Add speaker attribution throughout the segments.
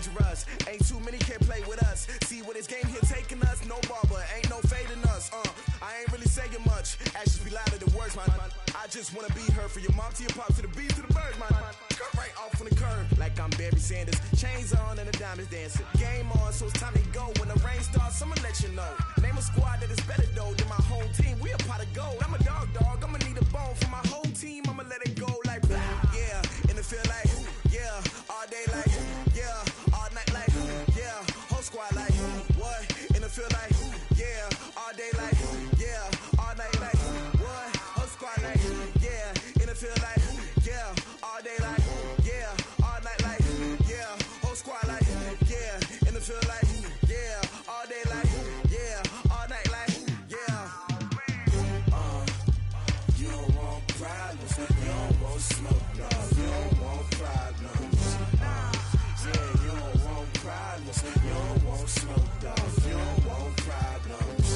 Speaker 1: dangerous. Ain't too many can play with us. See what this game here taking us? No barber, ain't no fading us. I ain't really saying much. Actions be louder than words, man. I just wanna be heard from your mom to your pop to the beat to the birds, man. Cut right off on the curb like I'm Barry Sanders. Chains on and the diamonds dancing. Game on, so it's time to go. When the rain starts, I'ma let you know. Name a squad that is better though than my whole team. We a pot of gold. I'm a dog. I'ma need a bone for my whole team. I'ma let it go like yeah. In the field like yeah. All day like yeah. All night like yeah. Whole squad like what? In the field like yeah. All day like yeah. All night like what? Whole squad like yeah. In the field like yeah. All day like yeah. All night like yeah. Whole squad like yeah. In the field like yeah. All day like yeah. All night like yeah. You don't want problems. You don't want smoke, no. You don't want problems. Yeah, you don't want problems. You don't want smoke, dog. You don't want problems.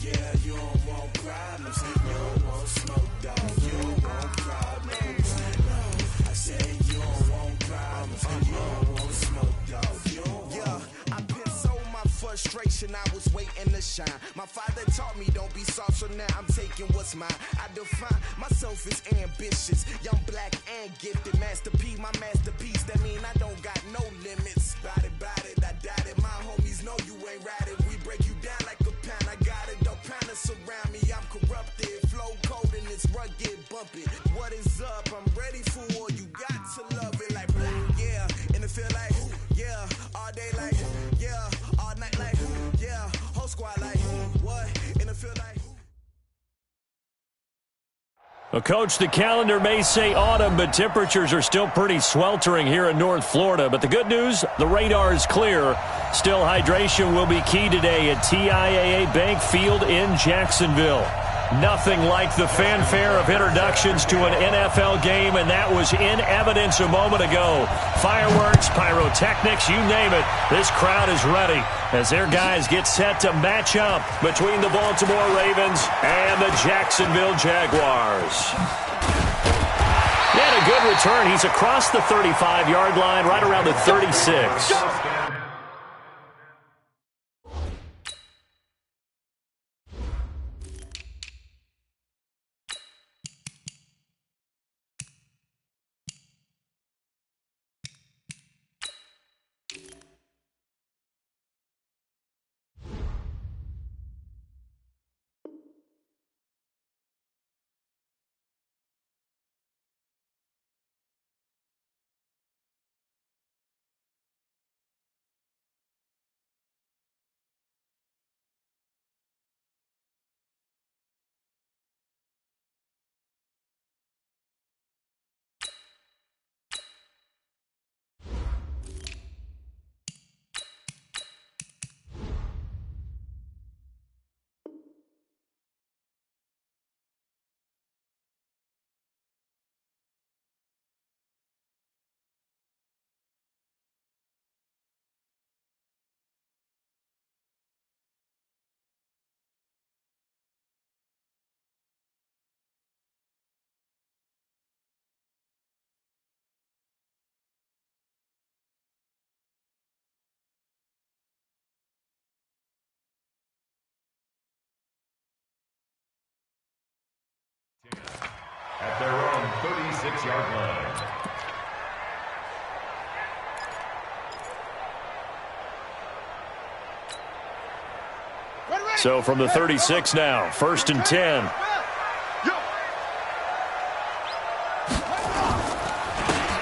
Speaker 1: Yeah, you don't want problems. You don't want smoke, dog. You don't want problems. No, I said you don't want problems. You don't want smoke, dog. You don't want. I pissed so my frustration. I was waiting to shine. My father taught me don't be soft, so now I'm taking what's mine. I define myself as ambitious, young, black, and gifted. Master P, my masterpiece. That mean I don't got no limits. Bout it, I doubt it. My homies know you ain't ratted. We break you down like a pound. I got it, don't pound us around me. I'm corrupted, flow cold and it's rugged, bumpy. What is up? I'm ready for war. You got to love it like yeah. In the field like yeah. All day like yeah. All night like yeah. Whole squad like what? In the field like.
Speaker 2: Well, Coach, the calendar may say autumn, but temperatures are still pretty sweltering here in North Florida. But the good news, the radar is clear. Still, hydration will be key today at TIAA Bank Field in Jacksonville. Nothing like the fanfare of introductions to an NFL game, and that was in evidence a moment ago. Fireworks, pyrotechnics, you name it. This crowd is ready as their guys get set to match up between the Baltimore Ravens and the Jacksonville Jaguars. He had a good return. He's across the 35-yard line, right around the 36.
Speaker 3: At their own 36-yard line.
Speaker 2: So from the 36 now, 1st and 10.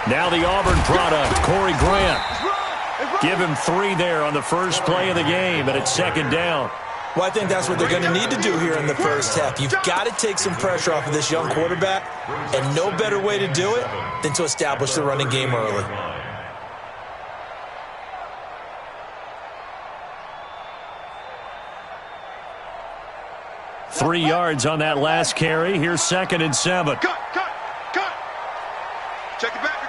Speaker 2: Now the Auburn product, Corey Grant. Give him 3 there on the first play of the game, and it's 2nd down.
Speaker 4: Well, I think that's what they're going to need to do here in the first half. You've got to take some pressure off of this young quarterback, and no better way to do it than to establish the running game early.
Speaker 2: Three yards on that last carry. Here's 2nd and 7.
Speaker 5: Cut. Check the backer.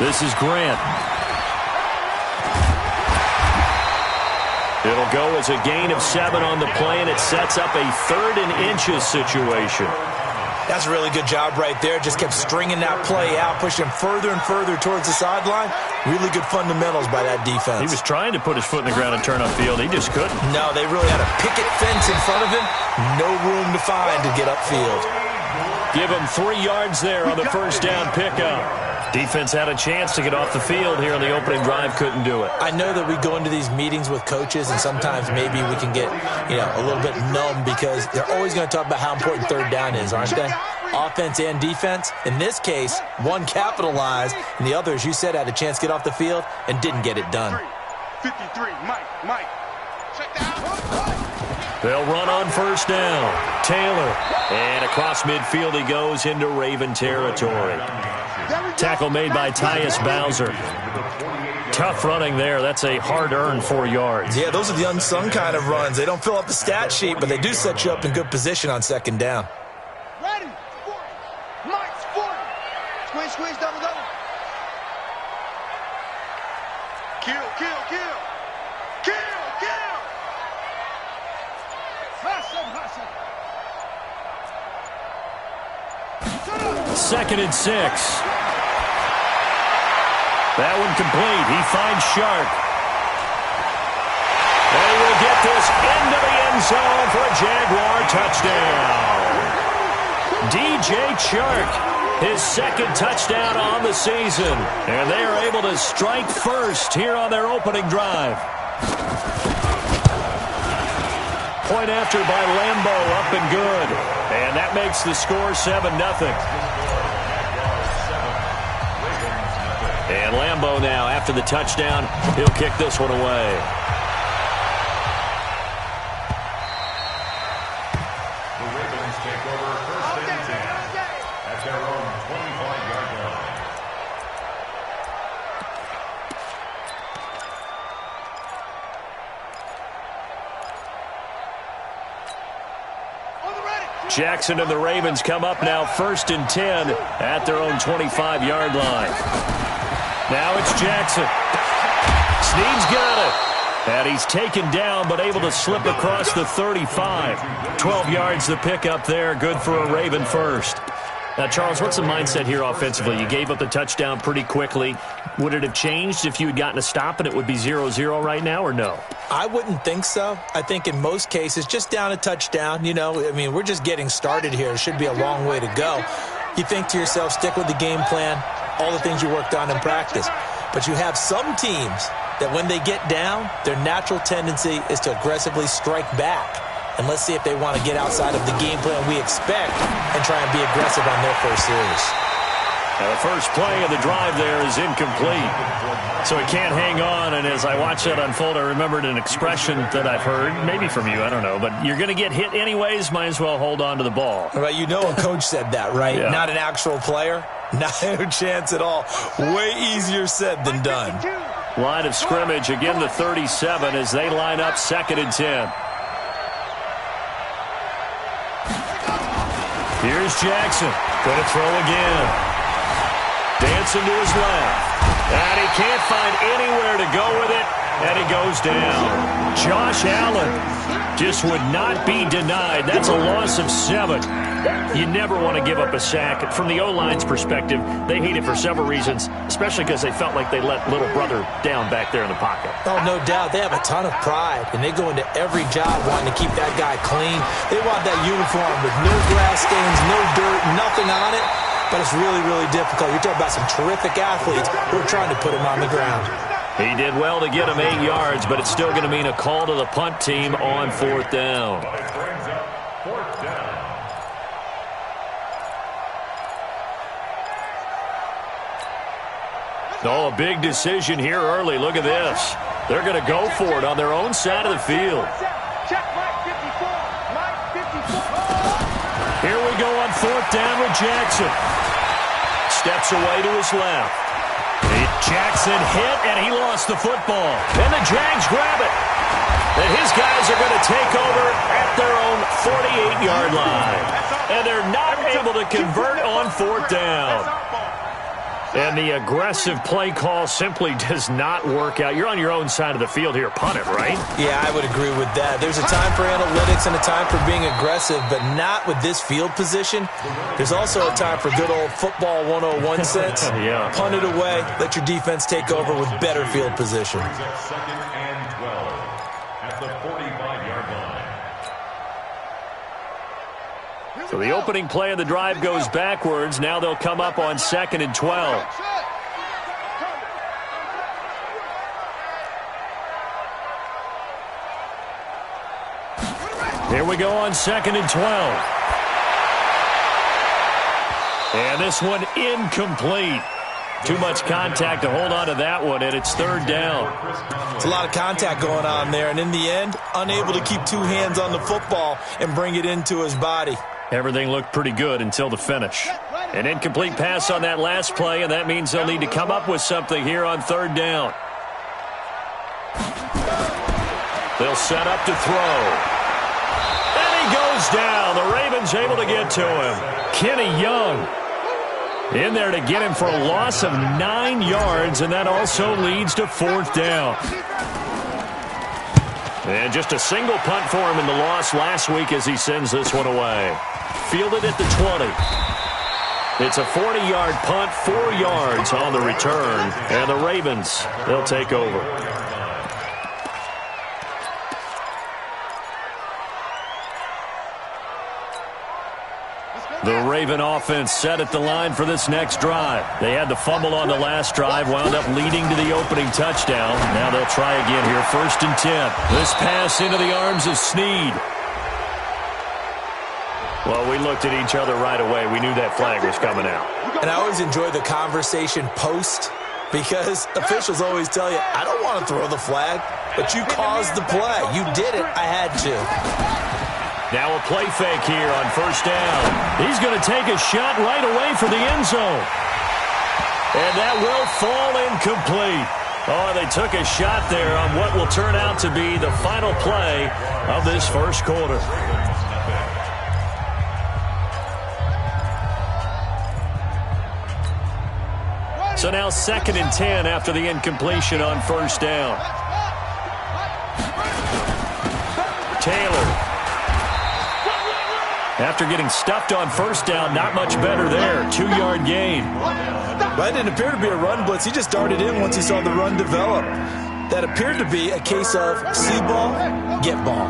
Speaker 2: This is Grant. It'll go as a gain of 7 on the play, and it sets up a 3rd and inches situation.
Speaker 4: That's a really good job right there. Just kept stringing that play out, pushing him further and further towards the sideline. Really good fundamentals by that defense.
Speaker 2: He was trying to put his foot in the ground and turn upfield. He just couldn't.
Speaker 4: No, they really had a picket fence in front of him. No room to find to get upfield.
Speaker 2: Give him 3 yards there on the first down pickup. Defense had a chance to get off the field here on the opening drive, couldn't do it.
Speaker 4: I know that we go into these meetings with coaches, and sometimes maybe we can get, a little bit numb because they're always going to talk about how important third down is, aren't they? Offense and defense. In this case, one capitalized, and the other, as you said, had a chance to get off the field and didn't get it done.
Speaker 5: 53, Mike. Check down.
Speaker 2: They'll run on first down. Taylor. And across midfield he goes into Raven territory. Tackle made by Tyus Bowser. Tough running there. That's a hard-earned 4 yards.
Speaker 4: Yeah, those are the unsung kind of runs. They don't fill up the stat sheet, but they do set you up in good position on second down.
Speaker 5: Ready. 40. Mike's 40. Squeeze, double. Kill.
Speaker 2: Second and 6. That one complete. He finds Shark. They will get this into the end zone for a Jaguar touchdown. DJ Chark, his second touchdown on the season. And they are able to strike first here on their opening drive. Point after by Lambo, up and good. And that makes the score 7-0. And Lambo now, after the touchdown, he'll kick this one away.
Speaker 3: The Ravens take over first and 10 at their own 25-yard line.
Speaker 2: Jackson and the Ravens come up now first and 10 at their own 25-yard line. Now it's Jackson. Snead's got it. And he's taken down but able to slip across the 35. 12 yards the pickup there. Good for a Raven first. Now, Charles, what's the mindset here offensively? You gave up the touchdown pretty quickly. Would it have changed if you had gotten a stop and it would be 0-0 right now, or no?
Speaker 4: I wouldn't think so. I think in most cases, just down a touchdown, we're just getting started here. It should be a long way to go. You think to yourself, stick with the game plan, all the things you worked on in practice. But you have some teams that when they get down, their natural tendency is to aggressively strike back. And let's see if they want to get outside of the game plan we expect and try and be aggressive on their first series.
Speaker 2: Now the first play of the drive there is incomplete. So he can't hang on, and as I watch that unfold, I remembered an expression that I've heard, maybe from you, I don't know, but you're going to get hit anyways, might as well hold on to the ball.
Speaker 4: Right, a coach said that, right?
Speaker 2: Yeah.
Speaker 4: Not an actual player. Not a chance at all. Way easier said than done.
Speaker 2: Line of scrimmage, again the 37 as they line up second and 10. Here's Jackson. Going to throw again. Dancing to his left. And he can't find anywhere to go with it. And he goes down. Josh Allen just would not be denied. That's a loss of 7. You never want to give up a sack. From the O-line's perspective, they hate it for several reasons, especially because they felt like they let little brother down back there in the pocket.
Speaker 4: Oh, no doubt. They have a ton of pride, and they go into every job wanting to keep that guy clean. They want that uniform with no grass stains, no dirt, nothing on it. But it's really, really difficult. You're talking about some terrific athletes who are trying to put him on the ground.
Speaker 2: He did well to get him 8 yards, but it's still going to mean a call to the punt team on fourth down.
Speaker 3: But it brings up fourth down.
Speaker 2: Oh, a big decision here early. Look at this. They're going to go for it on their own side of the field. Here we go on fourth down with Jackson. Steps away to his left. Jackson hit, and he lost the football. And the Jags grab it. And his guys are going to take over at their own 48-yard line. And they're not able to convert on fourth down. And the aggressive play call simply does not work out. You're on your own side of the field here. Punt it, right?
Speaker 4: Yeah, I would agree with that. There's a time for analytics and a time for being aggressive, but not with this field position. There's also a time for good old football 101 sense.
Speaker 2: Yeah.
Speaker 4: Punt it away. Let your defense take over with better field position.
Speaker 3: Second and 12 at the 45-yard line.
Speaker 2: So the opening play of the drive goes backwards. Now they'll come up on 2nd and 12. Here we go on 2nd and 12. And this one incomplete. Too much contact to hold on to that one, and it's 3rd down.
Speaker 4: It's a lot of contact going on there, and in the end, unable to keep two hands on the football and bring it into his body.
Speaker 2: Everything looked pretty good until the finish. An incomplete pass on that last play, and that means they'll need to come up with something here on 3rd down. They'll set up to throw. And he goes down. The Ravens able to get to him. Kenny Young in there to get him for a loss of 9 yards, and that also leads to 4th down. And just a single punt for him in the loss last week as he sends this one away. Fielded at the 20. It's a 40-yard punt, 4 yards on the return, and the Ravens, they'll take over. The Raven offense set at the line for this next drive. They had the fumble on the last drive, wound up leading to the opening touchdown. Now they'll try again here, 1st and 10. This pass into the arms of Snead. Well, we looked at each other right away. We knew that flag was coming out.
Speaker 4: And I always enjoy the conversation post because officials always tell you, I don't want to throw the flag, but you caused the play. You did it. I had to.
Speaker 2: Now a play fake here on 1st down. He's going to take a shot right away for the end zone. And that will fall incomplete. Oh, they took a shot there on what will turn out to be the final play of this first quarter. So now 2nd and 10 after the incompletion on 1st down. Taylor. After getting stuffed on 1st down, not much better there. 2-yard gain.
Speaker 4: That didn't appear to be a run blitz. He just darted in once he saw the run develop. That appeared to be a case of see ball, get ball.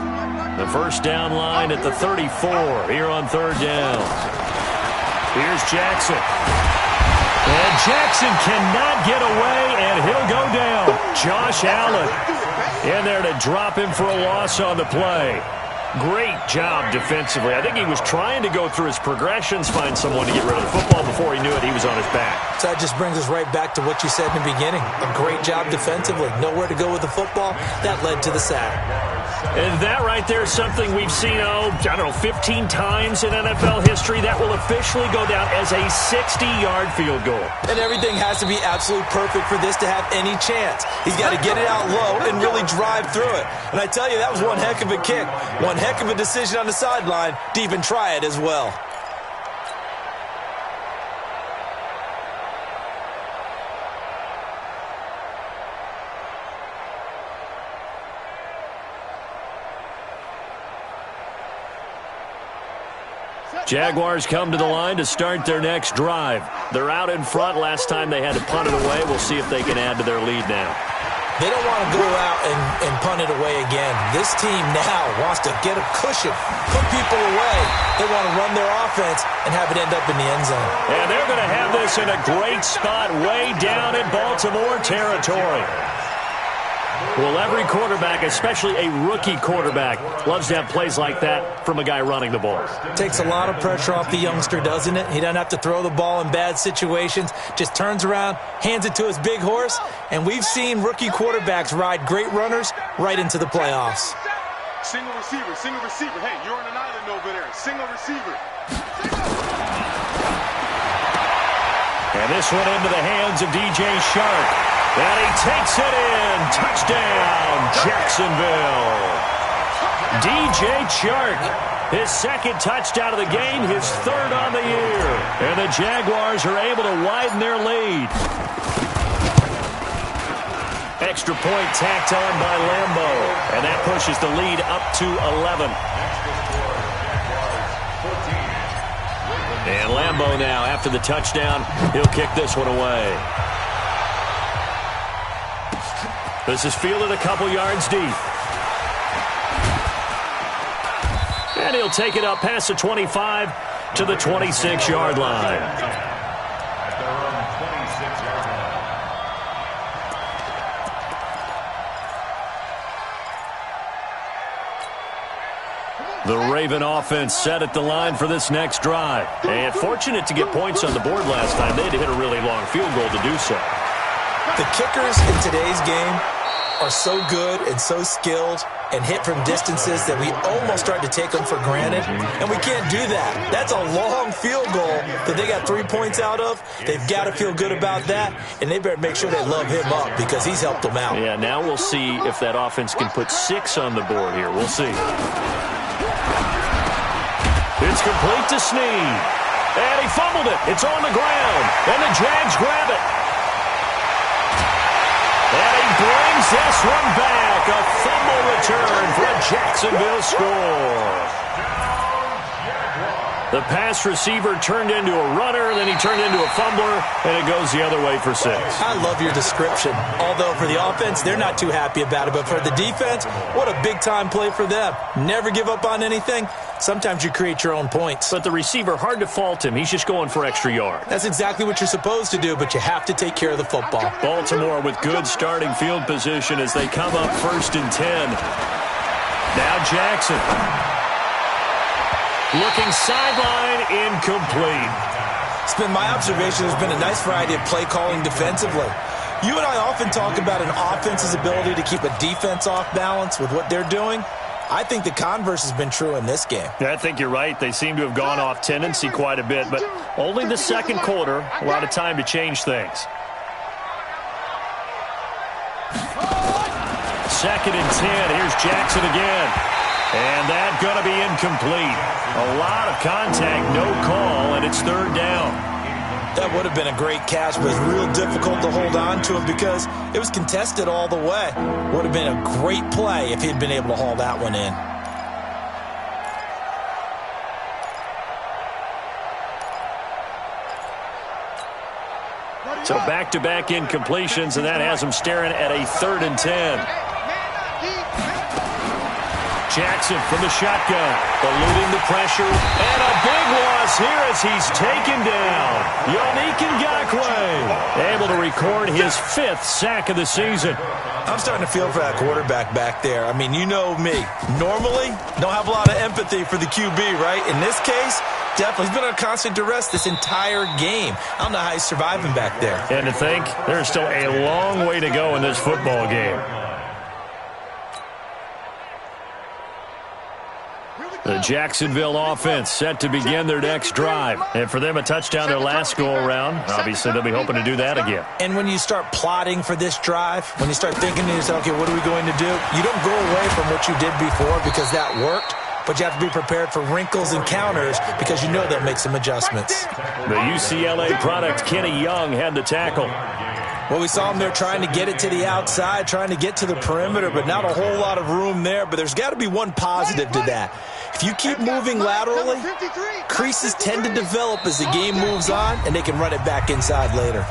Speaker 2: The 1st down line at the 34 here on 3rd down. Here's Jackson. And Jackson cannot get away, and he'll go down. Josh Allen in there to drop him for a loss on the play. Great job defensively. I think he was trying to go through his progressions, find someone to get rid of the football. Before he knew it, he was on his back.
Speaker 4: So that just brings us right back to what you said in the beginning. A great job defensively. Nowhere to go with the football. That led to the sack.
Speaker 2: And that right there is something we've seen, 15 times in NFL history. That will officially go down as a 60-yard field goal.
Speaker 4: And everything has to be absolutely perfect for this to have any chance. He's got to get it out low and really drive through it. And I tell you, that was one heck of a kick. One heck of a decision on the sideline to even try it as well.
Speaker 2: Jaguars come to the line to start their next drive. They're out in front. Last time they had to punt it away. We'll see if they can add to their lead now.
Speaker 4: They don't want to go out and punt it away again. This team now wants to get a cushion, put people away. They want to run their offense and have it end up in the end zone.
Speaker 2: And they're going to have this in a great spot way down in Baltimore territory. Well, every quarterback, especially a rookie quarterback, loves to have plays like that from a guy running the ball.
Speaker 4: Takes a lot of pressure off the youngster, doesn't it? He doesn't have to throw the ball in bad situations. Just turns around, hands it to his big horse, and we've seen rookie quarterbacks ride great runners right into the playoffs.
Speaker 5: Single receiver, single receiver. Hey, you're on an island over there. Single receiver.
Speaker 2: And this one into the hands of DJ Shark. And he takes it in. Touchdown, Jacksonville. DJ Chark His second touchdown of the game, his third on the year. And the Jaguars are able to widen their lead. Extra point tacked on by Lambo. And that pushes the lead up to 11. And Lambo now, after the touchdown, he'll kick this one away. This is fielded a couple yards deep. And he'll take it up past the 25 to the 26-yard line.
Speaker 3: At their own 26-yard line.
Speaker 2: The Raven offense set at the line for this next drive. And fortunate to get points on the board last time. They had to hit a really long field goal to do so.
Speaker 4: The kickers in today's game are so good and so skilled and hit from distances that we almost start to take them for granted, and we can't do that. That's a long field goal that they got 3 points out of. They've got to feel good about that, and they better make sure they love him up because he's helped them out.
Speaker 2: Yeah, now we'll see if that offense can put 6 on the board here. We'll see. It's complete to Snead. And he fumbled it. It's on the ground. And the Jags grab it. And he brings this one back. A fumble return for a Jacksonville score. The pass receiver turned into a runner, then he turned into a fumbler, and it goes the other way for 6.
Speaker 4: I love your description. Although for the offense, they're not too happy about it. But for the defense, what a big-time play for them. Never give up on anything. Sometimes you create your own points.
Speaker 2: But the receiver, hard to fault him. He's just going for extra yards.
Speaker 4: That's exactly what you're supposed to do, but you have to take care of the football.
Speaker 2: Baltimore with good starting field position as they come up 1st and 10. Now Jackson. Looking sideline, incomplete.
Speaker 4: It's been my observation. There's been a nice variety of play calling defensively. You and I often talk about an offense's ability to keep a defense off balance with what they're doing. I think the converse has been true in this game.
Speaker 2: Yeah, I think you're right. They seem to have gone off tendency quite a bit, but only the second quarter, a lot of time to change things. 2nd and 10. Here's Jackson again. And that's going to be incomplete. A lot of contact, no call, and it's 3rd down.
Speaker 4: That would have been a great catch, but it's real difficult to hold on to it because it was contested all the way. Would have been a great play if he'd been able to haul that one in.
Speaker 2: So back-to-back incompletions, and that has him staring at a 3rd and 10. Jackson from the shotgun, eluding the pressure, and a big loss here as he's taken down. Yannick Ngakoue able to record his 5th sack of the season.
Speaker 4: I'm starting to feel for that quarterback back there. I mean, you know me. Normally, don't have a lot of empathy for the QB, right? In this case, definitely. He's been under constant duress this entire game. I don't know how he's surviving back there.
Speaker 2: And to think, there's still a long way to go in this football game. The Jacksonville offense set to begin their next drive. And for them, a touchdown their last go-around. Obviously, they'll be hoping to do that again.
Speaker 4: And when you start plotting for this drive, when you start thinking to yourself, okay, what are we going to do? You don't go away from what you did before because that worked. But you have to be prepared for wrinkles and counters because you know they'll make some adjustments.
Speaker 2: The UCLA product, Kenny Young, had the tackle.
Speaker 4: Well, we saw him there trying to get it to the outside, trying to get to the perimeter, but not a whole lot of room there. But there's got to be one positive to that. If you keep moving laterally, creases tend to develop as the game moves on, and they can run it back inside later.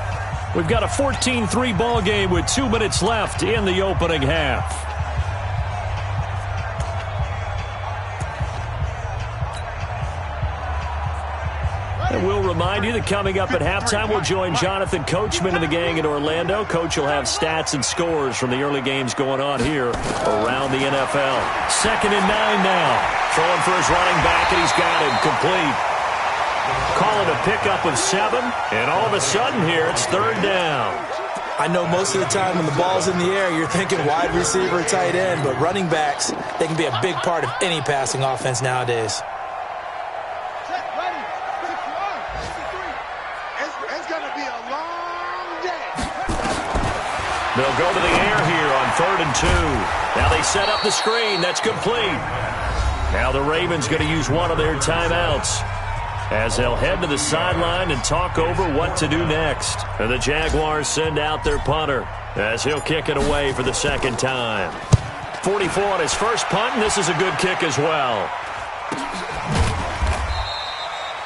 Speaker 2: We've got a 14-3 ball game with 2 minutes left in the opening half. And we'll remind you that coming up at halftime, we'll join Jonathan Coachman and the gang in Orlando. Coach will have stats and scores from the early games going on here around the NFL. 2nd and 9 now. Throwing for his running back, and he's got him complete. Calling a pickup of 7, and all of a sudden here, it's 3rd down.
Speaker 4: I know most of the time when the ball's in the air, you're thinking wide receiver, tight end, but running backs, they can be a big part of any passing offense nowadays.
Speaker 2: They'll go to the air here on 3rd and 2. Now they set up the screen. That's complete. Now the Ravens going to use one of their timeouts as they'll head to the sideline and talk over what to do next. And the Jaguars send out their punter as he'll kick it away for the second time. 44 on his first punt, and this is a good kick as well.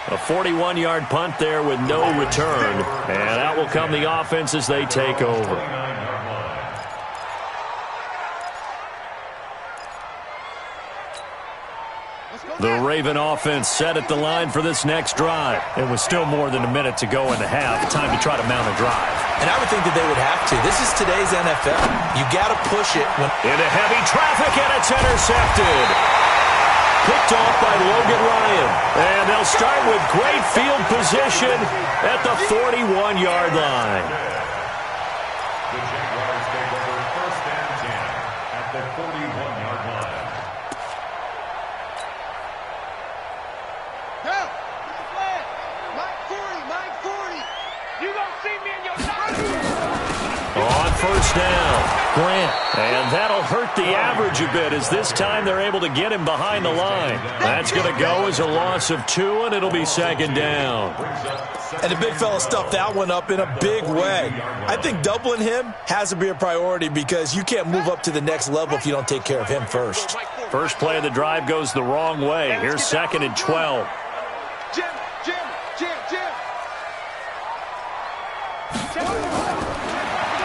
Speaker 2: A 41-yard punt there with no return. And out will come the offense as they take over. The Raven offense set at the line for this next drive. It was still more than a minute to go in the half. Time to try to mount a drive.
Speaker 4: And I would think that they would have to. This is today's NFL. You got to push it.
Speaker 2: Into heavy traffic, and it's intercepted. Picked off by Logan Ryan. And they'll start with great field position at the 41-yard line.
Speaker 3: The Jaguars take over first and 10 at the 41-yard line.
Speaker 2: On first down, Grant. And that'll hurt the average a bit as this time they're able to get him behind the line. That's going to go as a loss of 2, and it'll be second down.
Speaker 4: And the big fella stuffed that one up in a big way. I think doubling him has to be a priority because you can't move up to the next level if you don't take care of him first.
Speaker 2: First play of the drive goes the wrong way. Here's second and 12.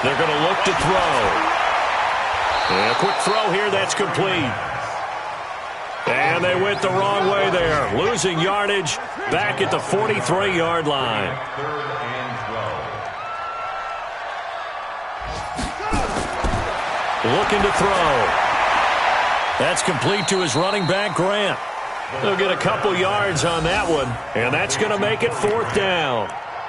Speaker 2: They're going to look to throw. And a quick throw here, that's complete. And they went the wrong way there. Losing yardage back at the 43-yard line.
Speaker 3: Third and 12.
Speaker 2: Looking to throw. That's complete to his running back, Grant. They'll get a couple yards on that one, and that's going to make it fourth down.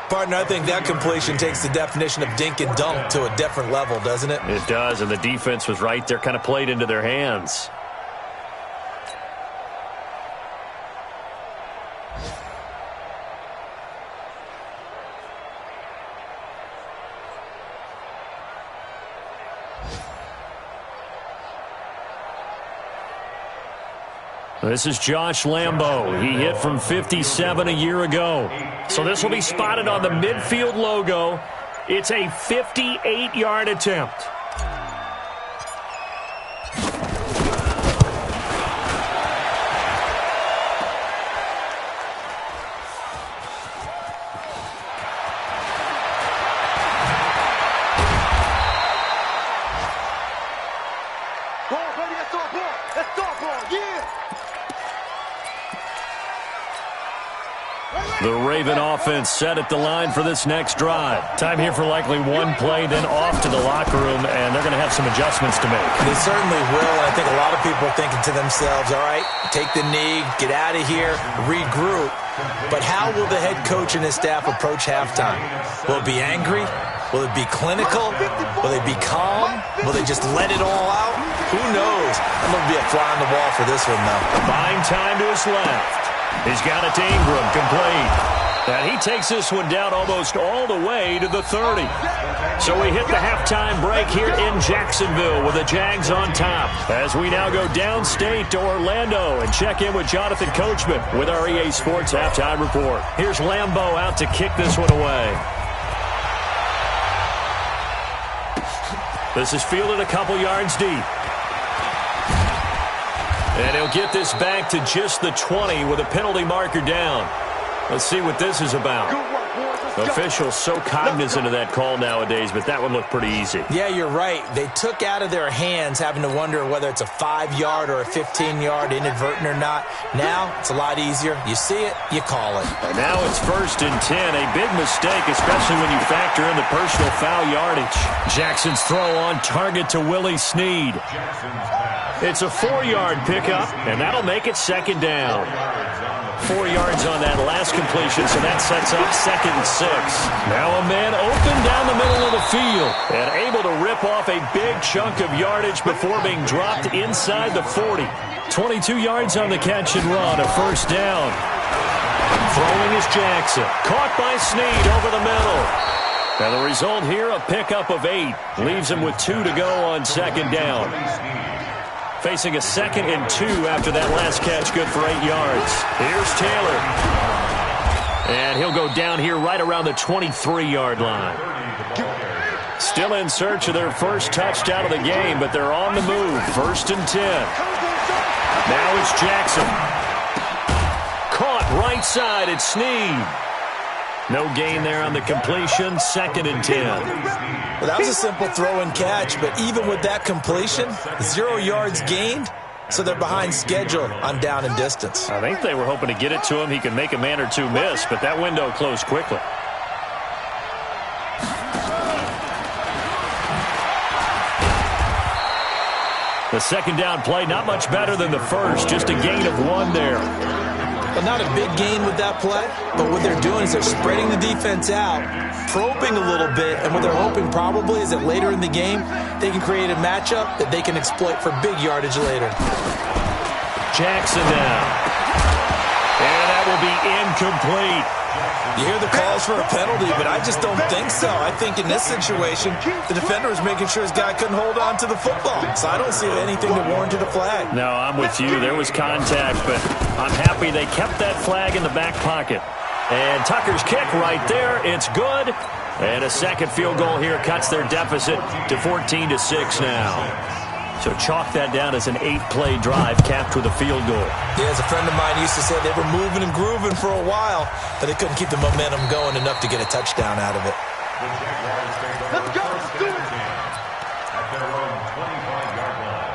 Speaker 4: Partner, I think that completion takes the definition of dink and dunk to a different level, doesn't it?
Speaker 2: It does, and the defense was right there, kind of played into their hands. This is Josh Lambo. He hit from 57 a year ago. So this will be spotted on the midfield logo. It's a 58-yard attempt.
Speaker 5: Ball, baby, that's our ball. That's our ball, yeah.
Speaker 2: The Raven offense set at the line for this next drive. Time here for likely one play, then off to the locker room, and they're going to have some adjustments to make.
Speaker 4: They certainly will, and I think a lot of people are thinking to themselves, all right, take the knee, get out of here, regroup. But how will the head coach and his staff approach halftime? Will it be angry? Will it be clinical? Will they be calm? Will they just let it all out? Who knows? I'm going to be a fly on the wall for this one, though.
Speaker 2: Buying time to his left. He's got it to Ingram, complete. And he takes this one down almost all the way to the 30. So we hit the halftime break here in Jacksonville with the Jags on top. As we now go downstate to Orlando and check in with Jonathan Coachman with our EA Sports Halftime Report. Here's Lambeau out to kick this one away. This is fielded a couple yards deep. And he'll get this back to just the 20 with a penalty marker down. Let's see what this is about. Officials so cognizant of that call nowadays, but that one looked pretty easy.
Speaker 4: Yeah, you're right. They took out of their hands having to wonder whether it's a 5-yard or a 15-yard, inadvertent or not. Now, it's a lot easier. You see it, you call it.
Speaker 2: And now it's first and 10. A big mistake, especially when you factor in the personal foul yardage. Jackson's throw on target to Willie Snead. It's a 4-yard pickup, and that'll make it second down. 4 yards on that last completion, so that sets up second and 6. Now a man open down the middle of the field and able to rip off a big chunk of yardage before being dropped inside the 40. 22 yards on the catch and run, a first down. Throwing is Jackson. Caught by Snead over the middle. And the result here, a pickup of 8. Leaves him with 2 to go on second down. Facing a 2nd and 2 after that last catch, good for 8 yards. Here's Taylor. And he'll go down here right around the 23-yard line. Still in search of their first touchdown of the game, but they're on the move. 1st and 10. Now it's Jackson. Caught right side. It's Snead. No gain there on the completion. 2nd and 10.
Speaker 4: Well, that was a simple throw and catch, but even with that completion, 0 yards gained, so they're behind schedule on down and distance.
Speaker 2: I think they were hoping to get it to him. He could make a man or two miss, but that window closed quickly. The 2nd down play, not much better than the first, just a gain of 1 there.
Speaker 4: But not a big gain with that play, but what they're doing is they're spreading the defense out, probing a little bit, and what they're hoping probably is that later in the game, they can create a matchup that they can exploit for big yardage later.
Speaker 2: Jackson now. And that will be incomplete.
Speaker 4: You hear the calls for a penalty, but I just don't think so. I think in this situation, the defender was making sure his guy couldn't hold on to the football. So I don't see anything that warranted a flag.
Speaker 2: No, I'm with you. There was contact, but I'm happy they kept that flag in the back pocket. And Tucker's kick right there. It's good. And a second field goal here cuts their deficit to 14-6 now. So chalk that down as an 8-play drive capped with a field goal.
Speaker 4: Yeah, as a friend of mine used to say, they were moving and grooving for a while, but they couldn't keep the momentum going enough to get a touchdown out of it.
Speaker 3: Let's go. Let's do it. At their own 25-yard line.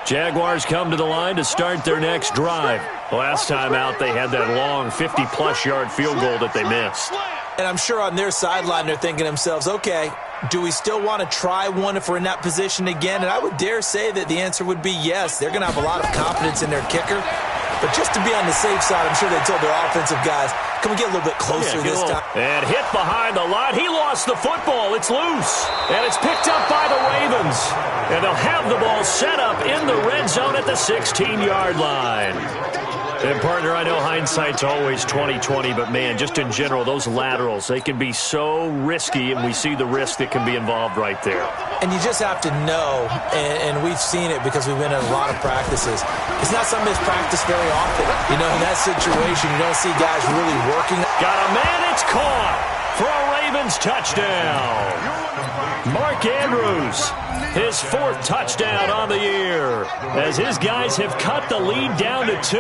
Speaker 2: Jaguars come to the line to start their next drive. Last time out, they had that long 50-plus yard field goal that they missed.
Speaker 4: And I'm sure on their sideline they're thinking to themselves, okay, do we still want to try one if we're in that position again? And I would dare say that the answer would be yes. They're going to have a lot of confidence in their kicker. But just to be on the safe side, I'm sure they told their offensive guys, can we get a little bit closer this time?
Speaker 2: And hit behind the line. He lost the football. It's loose. And it's picked up by the Ravens. And they'll have the ball set up in the red zone at the 16-yard line. And, partner, I know hindsight's always 20/20, but, man, just in general, those laterals, they can be so risky, and we see the risk that can be involved right there.
Speaker 4: And you just have to know, and we've seen it because we've been in a lot of practices, it's not something that's practiced very often. You know, in that situation, you don't see guys really working.
Speaker 2: Got a man, it's caught for a Ravens touchdown. Mark Andrews, his 4th touchdown on the year, as his guys have cut the lead down to 2.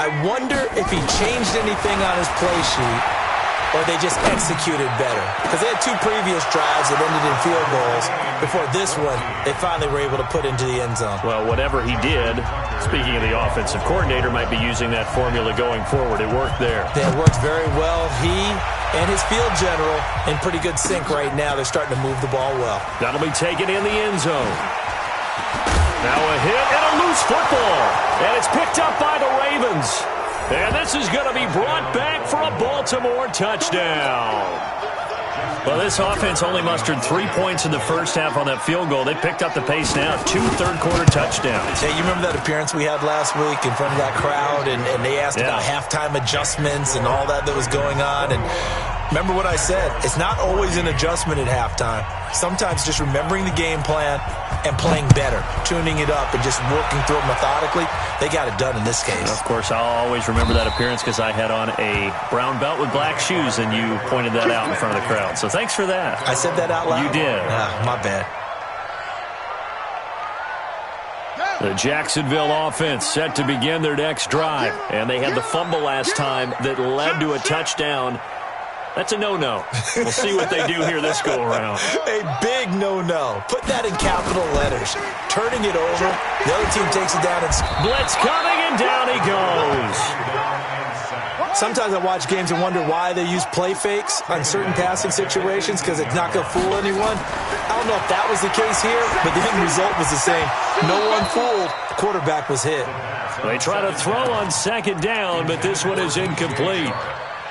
Speaker 4: I wonder if he changed anything on his play sheet or they just executed better. Because they had 2 previous drives that ended in field goals. Before this one, they finally were able to put into the end zone.
Speaker 2: Well, whatever he did, speaking of the offensive coordinator, might be using that formula going forward. It worked there.
Speaker 4: It worked very well. He and his field general in pretty good sync right now. They're starting to move the ball well.
Speaker 2: That'll be taken in the end zone. Now a hit and a loose football. And it's picked up by the Ravens. And this is going to be brought back for a Baltimore touchdown. Well, this offense only mustered 3 points in the first half on that field goal. They picked up the pace now. 2 third-quarter touchdowns.
Speaker 4: Hey, you remember that appearance we had last week in front of that crowd, and they asked about halftime adjustments and all that was going on, and remember what I said. It's not always an adjustment at halftime. Sometimes just remembering the game plan and playing better, tuning it up and just working through it methodically. They got it done in this case.
Speaker 2: Of course, I'll always remember that appearance because I had on a brown belt with black shoes, and you pointed that out in front of the crowd. So thanks for that.
Speaker 4: I said that out loud?
Speaker 2: You did.
Speaker 4: My bad.
Speaker 2: The Jacksonville offense set to begin their next drive, and they had the fumble last time that led to a touchdown. That's a no-no. We'll see what they do here this go-around.
Speaker 4: A big no-no. Put that in capital letters. Turning it over. The other team takes it down. And
Speaker 2: blitz coming, and down he goes.
Speaker 4: Sometimes I watch games and wonder why they use play fakes on certain passing situations because it's not going to fool anyone. I don't know if that was the case here, but the end result was the same. No one fooled. The quarterback was hit.
Speaker 2: They try to throw on 2nd down, but this one is incomplete.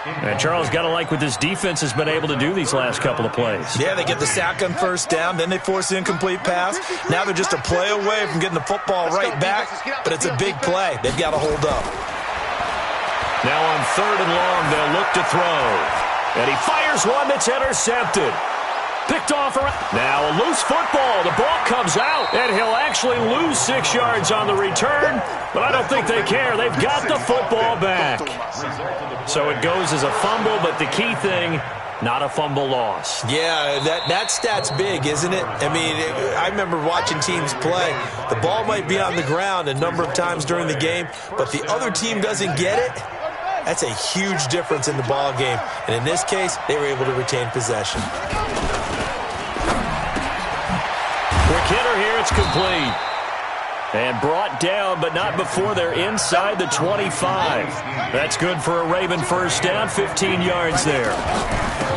Speaker 2: And Charles, got to like what this defense has been able to do these last couple of plays.
Speaker 4: Yeah, they get the sack on 1st down, then they force the incomplete pass. Now they're just a play away from getting the football right back, but it's a big play. They've got to hold up.
Speaker 2: Now on 3rd and long, they'll look to throw. And he fires one that's intercepted. Picked off around. Now a loose football. The ball comes out, and he'll actually lose 6 yards on the return, but I don't think they care. They've got the football back. So it goes as a fumble, but the key thing, not a fumble loss.
Speaker 4: Yeah, that stat's big, isn't it? I mean, I remember watching teams play. The ball might be on the ground a number of times during the game, but the other team doesn't get it. That's a huge difference in the ball game. And in this case, they were able to retain possession.
Speaker 2: Quick hitter here, it's complete. And brought down, but not before they're inside the 25. That's good for a Raven first down, 15 yards there.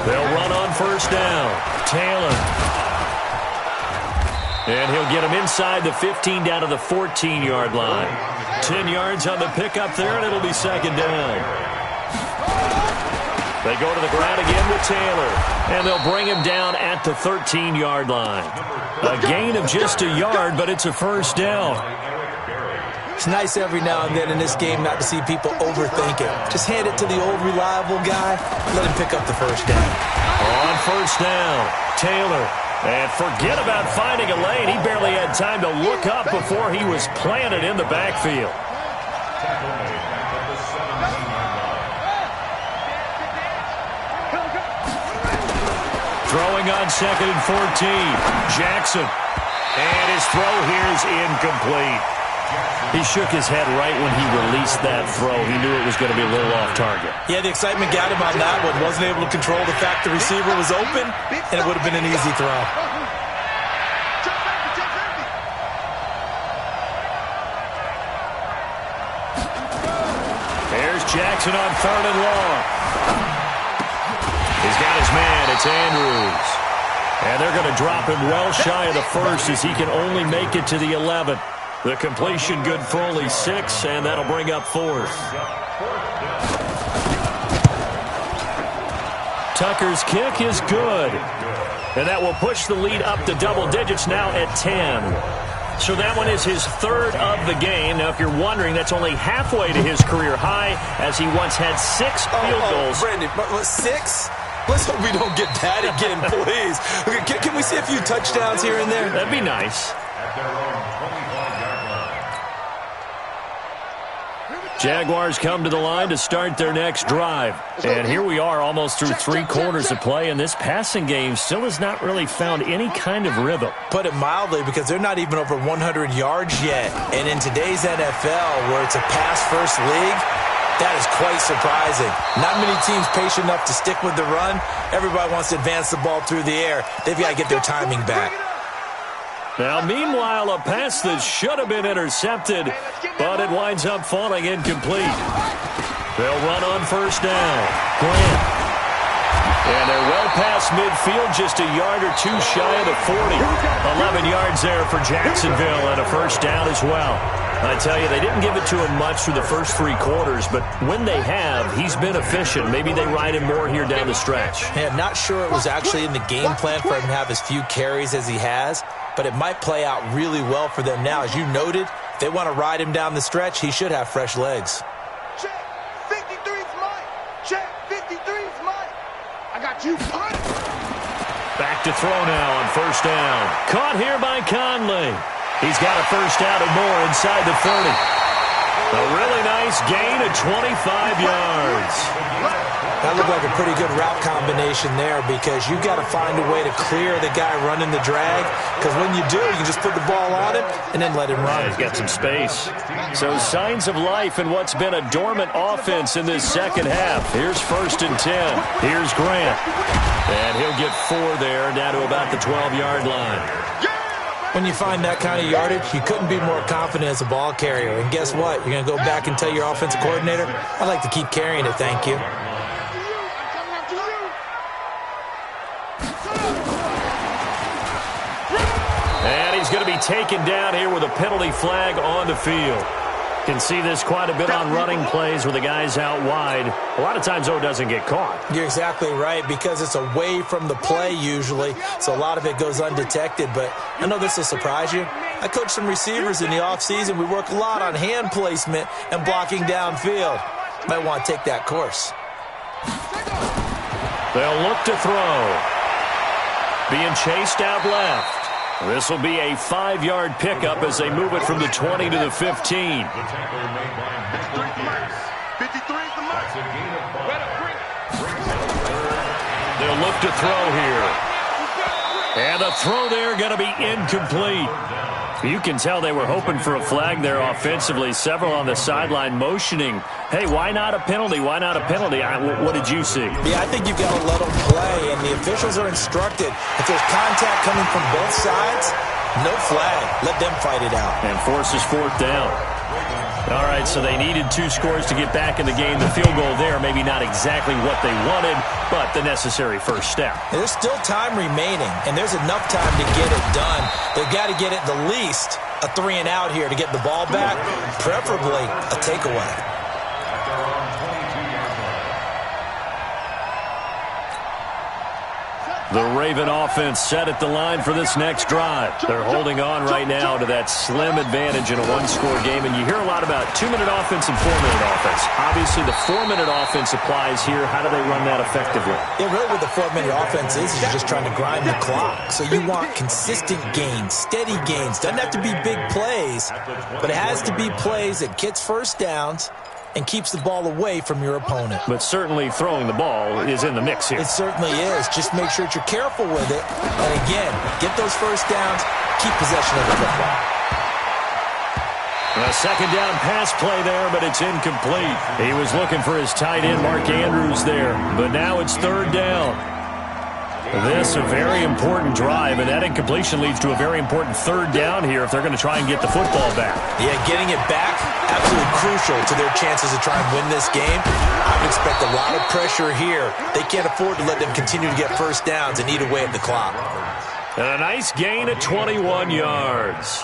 Speaker 2: They'll run on first down. Taylor. And he'll get him inside the 15 down to the 14-yard line. 10 yards on the pickup there, and it'll be second down. They go to the ground again with Taylor, and they'll bring him down at the 13-yard line. A gain of just a yard, but it's a first down.
Speaker 4: It's nice every now and then in this game not to see people overthink it. Just hand it to the old reliable guy, let him pick up the first down.
Speaker 2: On first down, Taylor. And forget about finding a lane. He barely had time to look up before he was planted in the backfield. Throwing on 2nd and 14. Jackson. And his throw here is incomplete. He shook his head right when he released that throw. He knew it was going to be a little off target.
Speaker 4: Yeah, the excitement got him on that one. Wasn't able to control the fact the receiver was open, and it would have been an easy throw.
Speaker 2: There's Jackson on 3rd and long. He's got his man. It's Andrews. And they're going to drop him well shy of the first as he can only make it to the 11th. The completion good for only 6, and that'll bring up 4th. Tucker's kick is good. And that will push the lead up to double digits now at 10. So that one is his 3rd of the game. Now, if you're wondering, that's only halfway to his career high as he once had 6 field goals.
Speaker 4: Brandon, 6? Let's hope we don't get that again, please. Okay, can we see a few touchdowns here and there?
Speaker 2: That'd be nice. Jaguars come to the line to start their next drive. And here we are almost through 3 quarters of play, and this passing game still has not really found any kind of rhythm.
Speaker 4: Put it mildly, because they're not even over 100 yards yet. And in today's NFL, where it's a pass-first league, that is quite surprising. Not many teams patient enough to stick with the run. Everybody wants to advance the ball through the air. They've got to get their timing back.
Speaker 2: Now, meanwhile, a pass that should have been intercepted, but it winds up falling incomplete. They'll run on first down. Grant. And they're well past midfield, just a yard or 2 shy of the 40. 11 yards there for Jacksonville and a first down as well. I tell you, they didn't give it to him much through the first 3 quarters, but when they have, he's been efficient. Maybe they ride him more here down the stretch.
Speaker 4: Hey, I'm not sure it was actually in the game plan for him to have as few carries as he has, but it might play out really well for them now. As you noted, if they want to ride him down the stretch, he should have fresh legs.
Speaker 6: Check, 53's mine. Check, 53's mine. I got you punched.
Speaker 2: Back to throw now on first down. Caught here by Conley. He's got a first down and more inside the 30. A really nice gain of 25 yards.
Speaker 4: That looked like a pretty good route combination there, because you've got to find a way to clear the guy running the drag, because when you do, you can just put the ball on him and then let him run.
Speaker 2: He's got some space. So signs of life in what's been a dormant offense in this second half. Here's 1st and 10. Here's Grant. And he'll get 4 there, down to about the 12-yard line.
Speaker 4: When you find that kind of yardage, you couldn't be more confident as a ball carrier. And guess what? You're going to go back and tell your offensive coordinator, I'd like to keep carrying it, thank you.
Speaker 2: And he's going to be taken down here with a penalty flag on the field. Can see this quite a bit on running plays with the guys out wide. A lot of times, though, it doesn't get caught.
Speaker 4: You're exactly right, because it's away from the play usually, so a lot of it goes undetected. But I know this will surprise you. I coach some receivers in the offseason. We work a lot on hand placement and blocking downfield. Might want to take that course.
Speaker 2: They'll look to throw. being chased out left. This will be a 5-yard pickup as they move it from the 20 to the 15.
Speaker 3: The tackle made by Michael Pierce.
Speaker 6: 53 is the mark.
Speaker 3: That's a gain of 5. Brings up third.
Speaker 2: They'll look to throw here. And the throw there going to be incomplete. You can tell they were hoping for a flag there offensively. Several on the sideline motioning, hey, why not a penalty? Why not a penalty? What did you see?
Speaker 4: Yeah, I think you've got to let them play, and the officials are instructed. If there's contact coming from both sides, no flag. Let them fight it out.
Speaker 2: And forces 4th down. All right, so they needed 2 scores to get back in the game. The field goal there, maybe not exactly what they wanted, but the necessary first step.
Speaker 4: There's still time remaining, and there's enough time to get it done. They've got to get it the least a 3-and-out here to get the ball back, preferably a takeaway.
Speaker 2: The Raven offense set at the line for this next drive. They're holding on right now to that slim advantage in a 1-score game, and you hear a lot about 2-minute offense and 4-minute offense. Obviously, the 4-minute offense applies here. How do they run that effectively?
Speaker 4: Yeah, really what the 4-minute offense is you're just trying to grind the clock. So you want consistent gains, steady gains. Doesn't have to be big plays, but it has to be plays that gets first downs and keeps the ball away from your opponent.
Speaker 2: But certainly throwing the ball is in the mix here.
Speaker 4: It certainly is. Just make sure that you're careful with it. And again, get those first downs, keep possession of the football.
Speaker 2: A second down pass play there, but it's incomplete. He was looking for his tight end, Mark Andrews, there. But now it's 3rd down. This a very important drive, and that incompletion leads to a very important 3rd down here if they're going to try and get the football back.
Speaker 4: Yeah, getting it back, absolutely crucial to their chances to try and win this game. I would expect a lot of pressure here. They can't afford to let them continue to get first downs and eat away at the clock.
Speaker 2: A nice gain of 21 yards.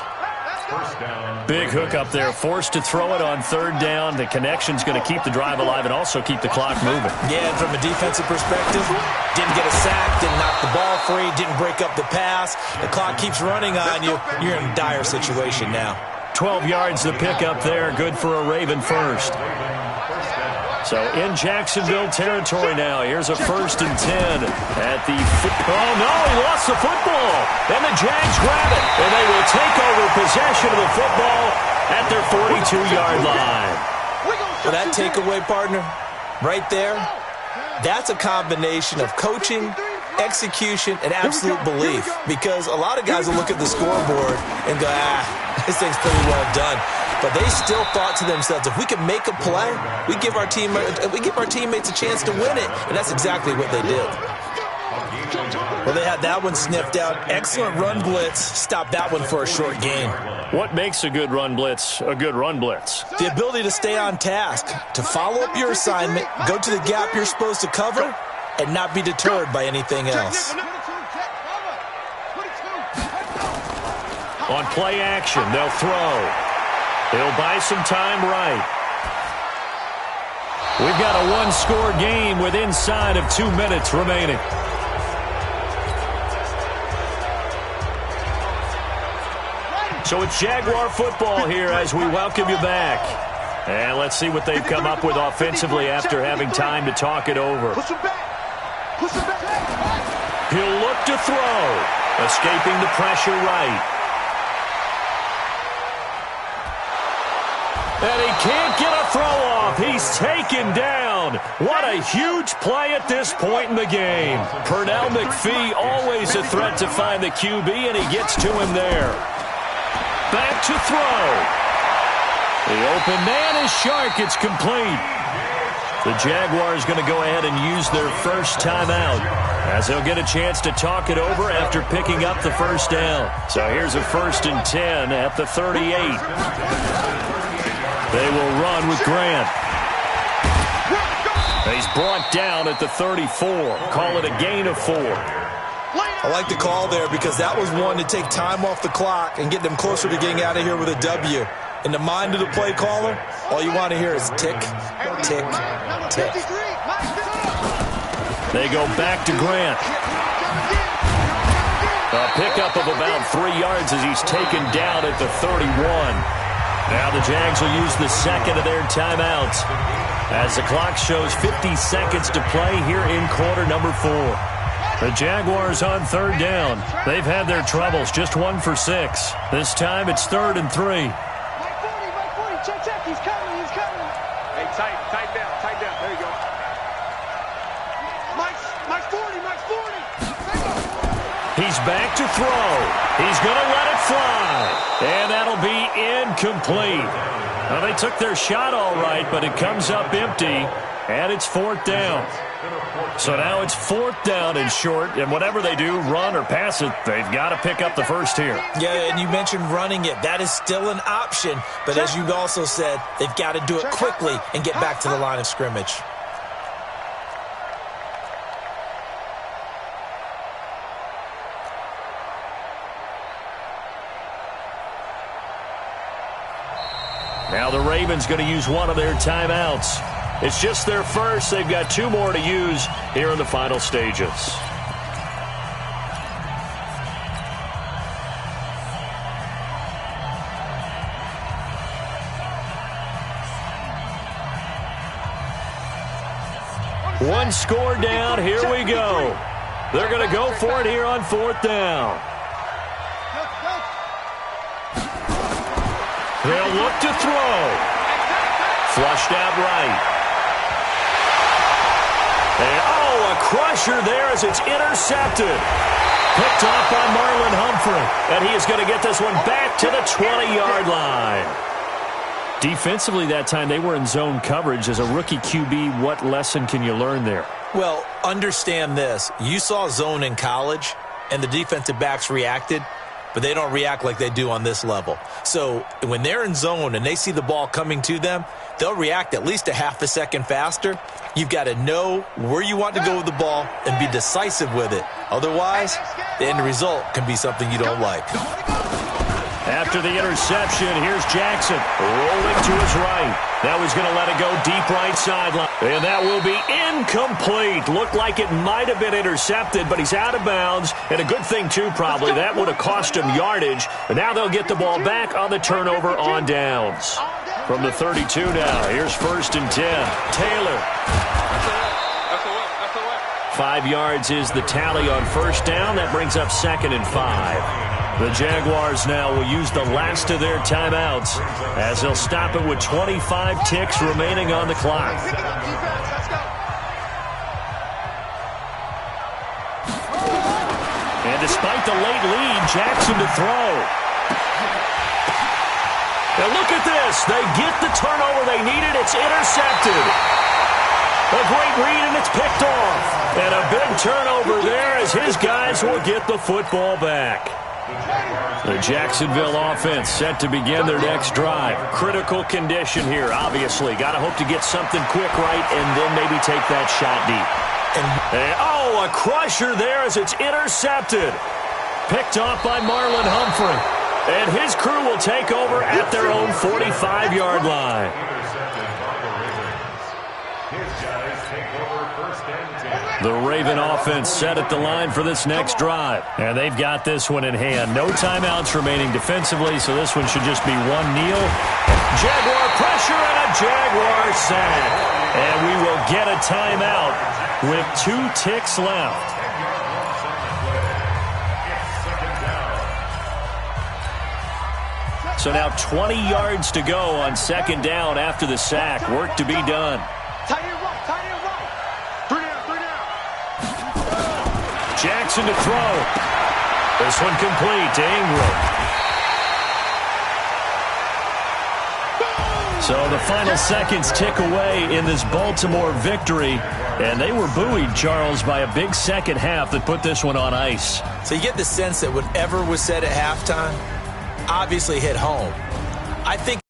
Speaker 2: Big hook up there, forced to throw it on 3rd down. The connection's going to keep the drive alive and also keep the clock moving.
Speaker 4: Yeah, and from a defensive perspective, didn't get a sack, didn't knock the ball free, didn't break up the pass. The clock keeps running on you. You're in a dire situation now.
Speaker 2: 12 yards the pickup there, good for a Raven first. So in Jacksonville territory now. Here's a 1st and 10 at the oh no, he lost the football. And the Jags grab it. And they will take over possession of the football at their 42-yard line.
Speaker 4: Well, that takeaway, partner, right there, that's a combination of coaching, execution, and absolute belief. Because a lot of guys will look at the scoreboard and go, this thing's pretty well done. But they still thought to themselves, if we can make a play, we give our teammates a chance to win it. And that's exactly what they did. Well, they had that one sniffed out. Excellent run blitz. Stopped that one for a short gain.
Speaker 2: What makes a good run blitz a good run blitz?
Speaker 4: The ability to stay on task, to follow up your assignment, go to the gap you're supposed to cover, and not be deterred by anything else.
Speaker 2: On play action, they'll throw. They'll buy some time right. We've got a 1-score game with inside of 2 minutes remaining. So it's Jaguar football here as we welcome you back. And let's see what they've come up with offensively after having time to talk it over. He'll look to throw. Escaping the pressure right. And he can't get a throw off. He's taken down. What a huge play at this point in the game. Pernell McPhee, always a threat to find the QB, and he gets to him there. Back to throw. The open man is Shark. It's complete. The Jaguars going to go ahead and use their first timeout as they'll get a chance to talk it over after picking up the first down. So here's a 1st and 10 at the 38. They will run with Grant. He's brought down at the 34. Call it a gain of 4.
Speaker 4: I like the call there because that was one to take time off the clock and get them closer to getting out of here with a W. In the mind of the play caller, all you want to hear is tick, tick, tick.
Speaker 2: They go back to Grant. A pickup of about 3 yards as he's taken down at the 31. Now the Jags will use the second of their timeouts as the clock shows 50 seconds to play here in quarter number 4. The Jaguars on third down. They've had their troubles, just 1 for 6. This time it's 3rd and 3.
Speaker 6: Mike 40, check, he's coming. Hey, tight down, there you go. Mike's 40.
Speaker 2: He's back to throw. He's going to let it fly. And that'll be incomplete. Well, they took their shot all right, but it comes up empty, and it's 4th down. So now it's 4th down and short, and whatever they do, run or pass it, they've got to pick up the first here.
Speaker 4: Yeah, and you mentioned running it. That is still an option, but as you've also said, they've got to do it quickly and get back to the line of scrimmage.
Speaker 2: Now the Ravens going to use one of their timeouts. It's just their first. They've got 2 more to use here in the final stages. One score down. Here we go. They're going to go for it here on 4th down. They'll look to throw. Flushed out right. And, a crusher there as it's intercepted. Picked off by Marlon Humphrey. And he is going to get this one back to the 20-yard line. Defensively that time, they were in zone coverage. As a rookie QB, what lesson can you learn there?
Speaker 4: Well, understand this. You saw zone in college, and the defensive backs reacted, but they don't react like they do on this level. So when they're in zone and they see the ball coming to them, they'll react at least a half a second faster. You've got to know where you want to go with the ball and be decisive with it. Otherwise, the end result can be something you don't like.
Speaker 2: After the interception, here's Jackson rolling to his right. Now he's going to let it go deep right sideline. And that will be incomplete. Looked like it might have been intercepted, but he's out of bounds. And a good thing, too, probably. That would have cost him yardage. And now they'll get the ball back on the turnover on downs. From the 32 now, here's 1st and 10. Taylor. 5 yards is the tally on 1st down. That brings up 2nd and 5. The Jaguars now will use the last of their timeouts as they'll stop it with 25 ticks remaining on the clock. And despite the late lead, Jackson to throw. Now look at this. They get the turnover they needed. It's intercepted. A great read, and it's picked off. And a big turnover there as his guys will get the football back. The Jacksonville offense set to begin their next drive. Critical condition here, obviously. Got to hope to get something quick right and then maybe take that shot deep. And a crusher there as it's intercepted. Picked off by Marlon Humphrey. And his crew will take over at their own 45-yard line. The Raven offense set at the line for this next drive. And they've got this one in hand. No timeouts remaining defensively, so this one should just be one kneel. Jaguar pressure and a Jaguar sack. And we will get a timeout with 2 ticks left. So now 20 yards to go on 2nd down after the sack. Work to be done.
Speaker 6: Tight end right. 3 down.
Speaker 2: Jackson to throw. This one complete to Ingram. So the final seconds tick away in this Baltimore victory. And they were buoyed, Charles, by a big second half that put this one on ice.
Speaker 4: So you get the sense that whatever was said at halftime obviously hit home. I think